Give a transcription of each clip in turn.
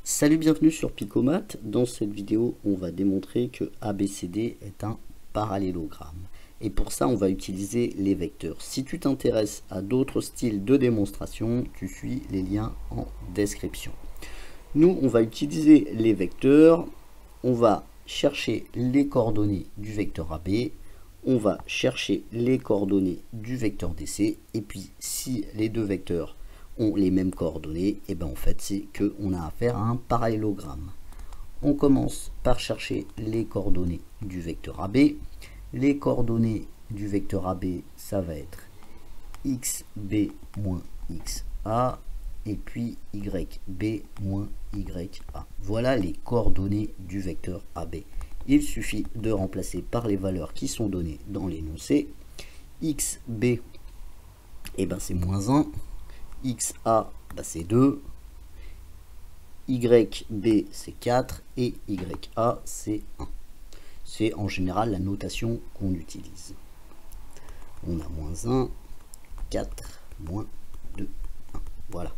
Salut, bienvenue sur Picomat. Dans cette vidéo, on va démontrer que ABCD est un parallélogramme. Et pour ça, on va utiliser les vecteurs. Si tu t'intéresses à d'autres styles de démonstration, tu suis les liens en description. Nous, on va utiliser les vecteurs. On va chercher les coordonnées du vecteur AB. On va chercher les coordonnées du vecteur DC. Et puis, si les deux vecteurs ont les mêmes coordonnées, et bien en fait c'est que on a affaire à un parallélogramme. On commence par chercher les coordonnées du vecteur AB. Les coordonnées du vecteur AB, ça va être xb moins xa et puis yb moins ya. Voilà les coordonnées du vecteur AB. Il suffit de remplacer par les valeurs qui sont données dans l'énoncé. Xb, et ben c'est moins 1. XA, bah c'est 2, YB c'est 4 et YA c'est 1. C'est en général la notation qu'on utilise. On a moins 1, 4, moins 2, 1. Voilà.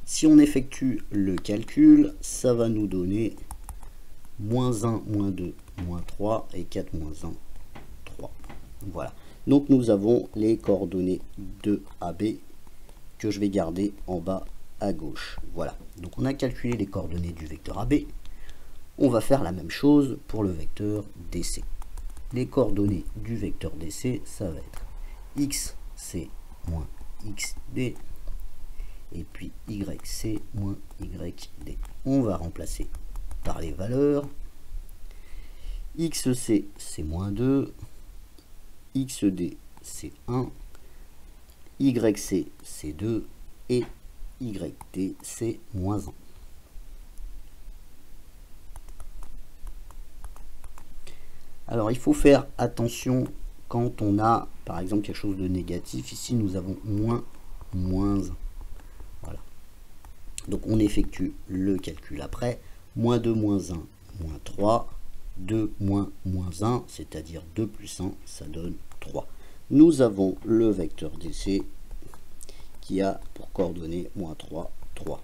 Si on effectue le calcul, ça va nous donner moins 1, moins 2, moins 3 et 4 moins 1, 3. Voilà. Donc nous avons les coordonnées de AB que je vais garder en bas à gauche. Voilà, donc on a calculé les coordonnées du vecteur AB. On va faire la même chose pour le vecteur DC. Les coordonnées du vecteur DC, ça va être XC moins XD et puis YC moins YD. On va remplacer par les valeurs. XC c'est moins 2, XD c'est 1, YC c'est 2 et YD c'est moins 1. Alors il faut faire attention quand on a par exemple quelque chose de négatif. Ici nous avons moins 1. Voilà. Donc on effectue le calcul après. Moins 2 moins 1 moins 3. 2 moins 1, c'est-à-dire 2 plus 1, ça donne 3. Nous avons le vecteur DC qui a pour coordonnées moins 3, 3.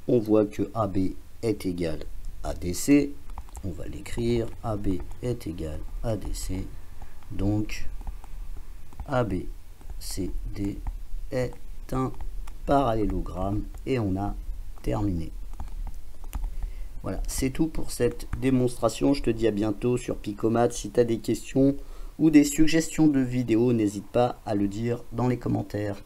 On voit que AB est égal à DC. On va l'écrire. AB est égal à DC. Donc, ABCD est un parallélogramme. Et on a terminé. Voilà, c'est tout pour cette démonstration. Je te dis à bientôt sur Picomat. Si tu as des questions ou des suggestions de vidéos, n'hésite pas à le dire dans les commentaires.